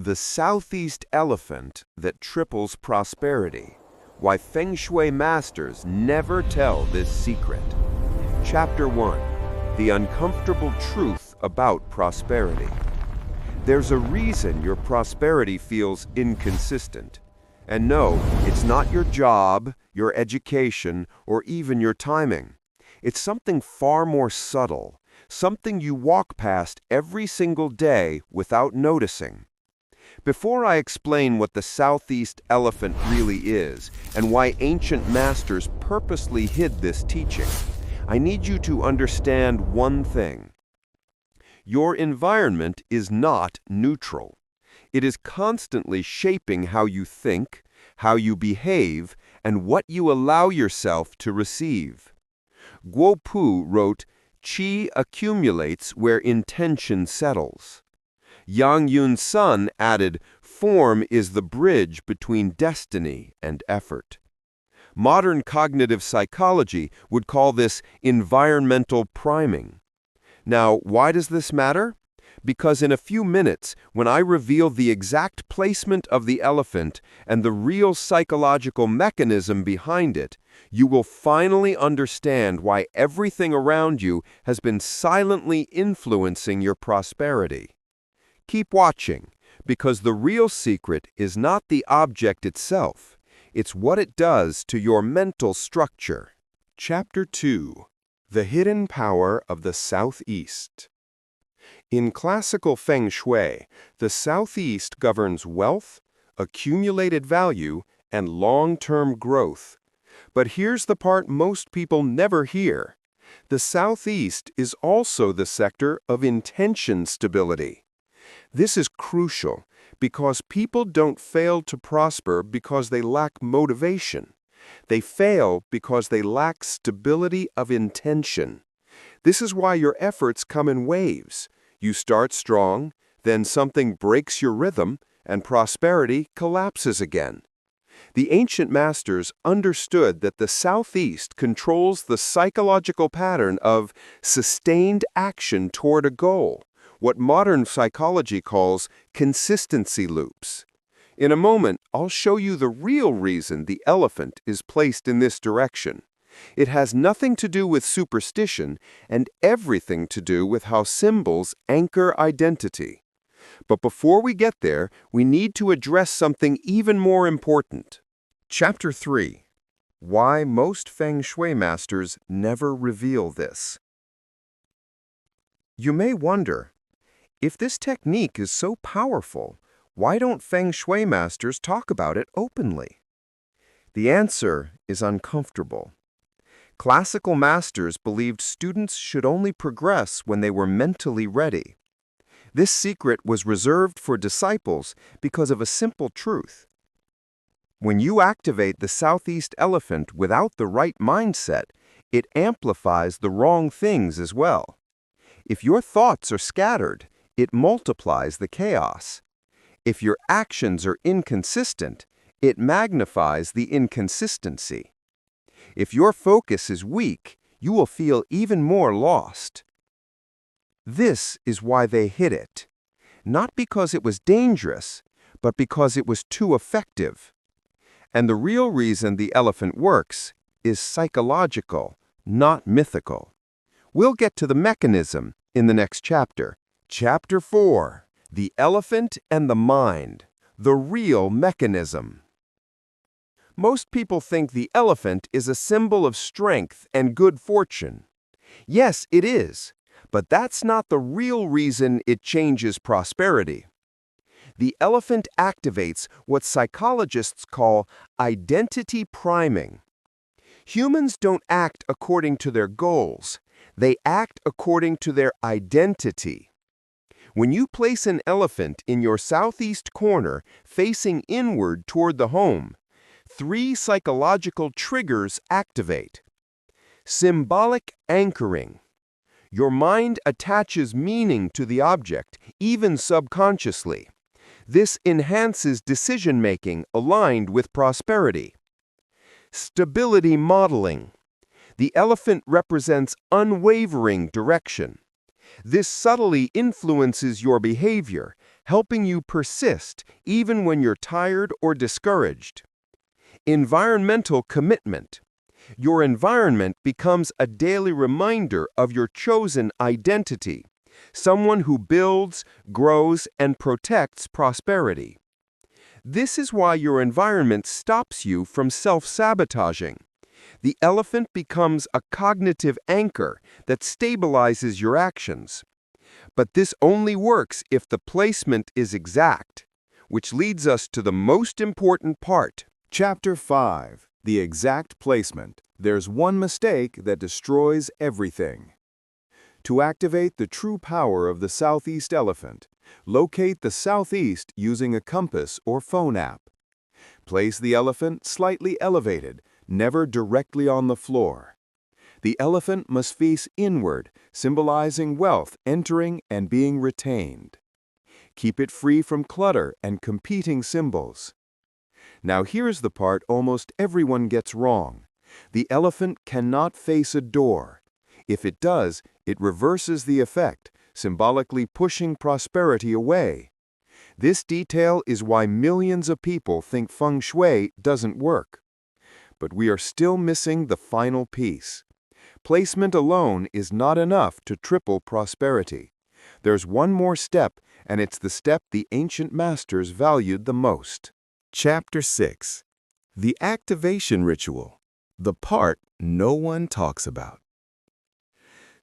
The Southeast Elephant That Triples Prosperity. Why Feng Shui Masters Never Tell This Secret. Chapter 1. The Uncomfortable Truth About Prosperity. There's a reason your prosperity feels inconsistent. And no, it's not your job, your education, or even your timing. It's something far more subtle, something you walk past every single day without noticing. Before I explain what the Southeast Elephant really is and why ancient masters purposely hid this teaching, I need you to understand one thing. Your environment is not neutral. It is constantly shaping how you think, how you behave, and what you allow yourself to receive. Guo Pu wrote, "Qi accumulates where intention settles." Yang Yun's son added, "Form is the bridge between destiny and effort." Modern cognitive psychology would call this environmental priming. Now, why does this matter? Because in a few minutes, when I reveal the exact placement of the elephant and the real psychological mechanism behind it, you will finally understand why everything around you has been silently influencing your prosperity. Keep watching, because the real secret is not the object itself. It's what it does to your mental structure. Chapter 2. The Hidden Power of the Southeast. In classical Feng Shui, the Southeast governs wealth, accumulated value, and long-term growth. But here's the part most people never hear. The Southeast is also the sector of intention stability. This is crucial because people don't fail to prosper because they lack motivation. They fail because they lack stability of intention. This is why your efforts come in waves. You start strong, then something breaks your rhythm, and prosperity collapses again. The ancient masters understood that the Southeast controls the psychological pattern of sustained action toward a goal, what modern psychology calls consistency loops. In a moment, I'll show you the real reason the elephant is placed in this direction. It has nothing to do with superstition and everything to do with how symbols anchor identity. But before we get there, we need to address something even more important. Chapter 3. Why most Feng Shui masters never reveal this. You may wonder, if this technique is so powerful, why don't Feng Shui masters talk about it openly? The answer is uncomfortable. Classical masters believed students should only progress when they were mentally ready. This secret was reserved for disciples because of a simple truth. When you activate the Southeast Elephant without the right mindset, it amplifies the wrong things as well. If your thoughts are scattered, it multiplies the chaos. If your actions are inconsistent, it magnifies the inconsistency. If your focus is weak, you will feel even more lost. This is why they hid it. Not because it was dangerous, but because it was too effective. And the real reason the elephant works is psychological, not mythical. We'll get to the mechanism in the next chapter. Chapter 4. The Elephant and the Mind. The Real Mechanism. Most people think the elephant is a symbol of strength and good fortune. Yes, it is, but that's not the real reason it changes prosperity. The elephant activates what psychologists call identity priming. Humans don't act according to their goals. They act according to their identity. When you place an elephant in your southeast corner facing inward toward the home, 3 psychological triggers activate. Symbolic anchoring. Your mind attaches meaning to the object, even subconsciously. This enhances decision-making aligned with prosperity. Stability modeling. The elephant represents unwavering direction. This subtly influences your behavior, helping you persist even when you're tired or discouraged. Environmental commitment. Your environment becomes a daily reminder of your chosen identity, someone who builds, grows, and protects prosperity. This is why your environment stops you from self-sabotaging. The elephant becomes a cognitive anchor that stabilizes your actions. But this only works if the placement is exact, which leads us to the most important part. Chapter 5. The exact placement. There's one mistake that destroys everything. To activate the true power of the southeast elephant, locate the southeast using a compass or phone app. Place the elephant slightly elevated, never directly on the floor. The elephant must face inward, symbolizing wealth entering and being retained. Keep it free from clutter and competing symbols. Now here's the part almost everyone gets wrong. The elephant cannot face a door. If it does, it reverses the effect, symbolically pushing prosperity away. This detail is why millions of people think Feng Shui doesn't work. But we are still missing the final piece. Placement alone is not enough to triple prosperity. There's one more step, and it's the step the ancient masters valued the most. Chapter 6. The activation ritual. The part no one talks about.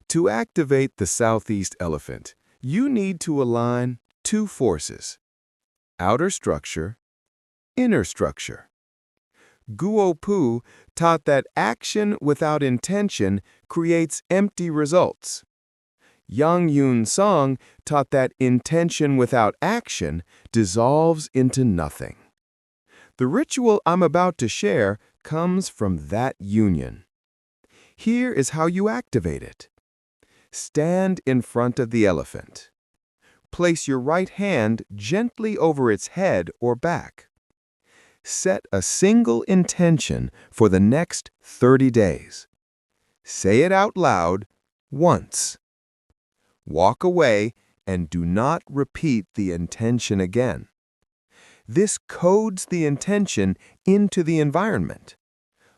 To activate the southeast elephant, you need to align two forces: outer structure, inner structure. Guo Pu taught that action without intention creates empty results. Yang Yun Song taught that intention without action dissolves into nothing. The ritual I'm about to share comes from that union. Here is how you activate it. Stand in front of the elephant. Place your right hand gently over its head or back. Set a single intention for the next 30 days. Say it out loud once. Walk away and do not repeat the intention again. This codes the intention into the environment.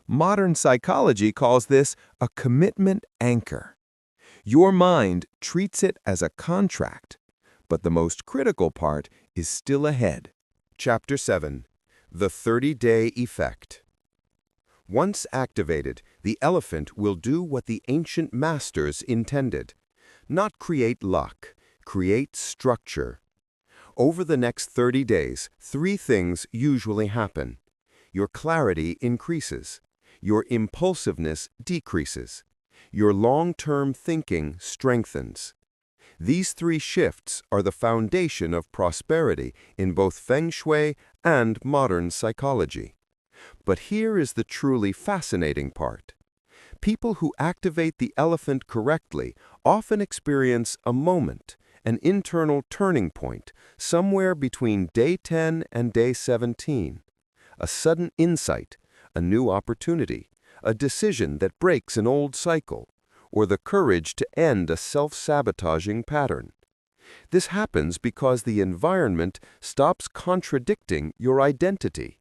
Modern psychology calls this a commitment anchor. Your mind treats it as a contract, but the most critical part is still ahead. Chapter 7. The 30-day effect. Once activated, the elephant will do what the ancient masters intended. Not create luck, create structure. Over the next 30 days, 3 things usually happen. Your clarity increases. Your impulsiveness decreases. Your long-term thinking strengthens. These 3 shifts are the foundation of prosperity in both Feng Shui and modern psychology. But here is the truly fascinating part. People who activate the elephant correctly often experience a moment, an internal turning point, somewhere between day 10 and day 17. A sudden insight, a new opportunity, a decision that breaks an old cycle, or the courage to end a self-sabotaging pattern. This happens because the environment stops contradicting your identity.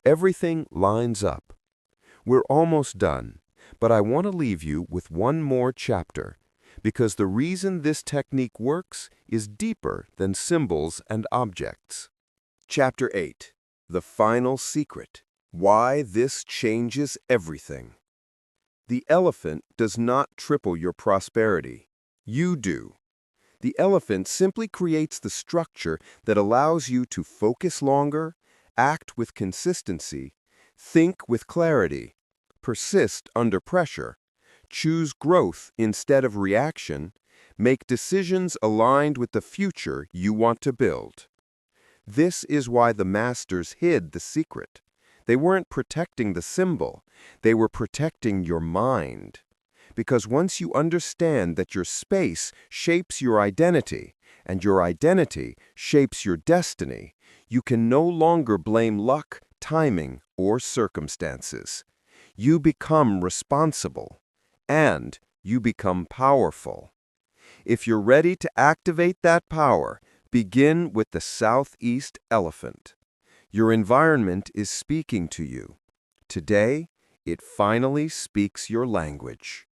Everything lines up. We're almost done, but I want to leave you with one more chapter, because the reason this technique works is deeper than symbols and objects. Chapter 8. The final secret. Why this changes everything. The elephant does not triple your prosperity. You do. The elephant simply creates the structure that allows you to focus longer, act with consistency, think with clarity, persist under pressure, choose growth instead of reaction, make decisions aligned with the future you want to build. This is why the masters hid the secret. They weren't protecting the symbol, they were protecting your mind. Because once you understand that your space shapes your identity, and your identity shapes your destiny, you can no longer blame luck, timing, or circumstances. You become responsible, and you become powerful. If you're ready to activate that power, Begin with the southeast elephant. Your environment is speaking to you. Today, it finally speaks your language.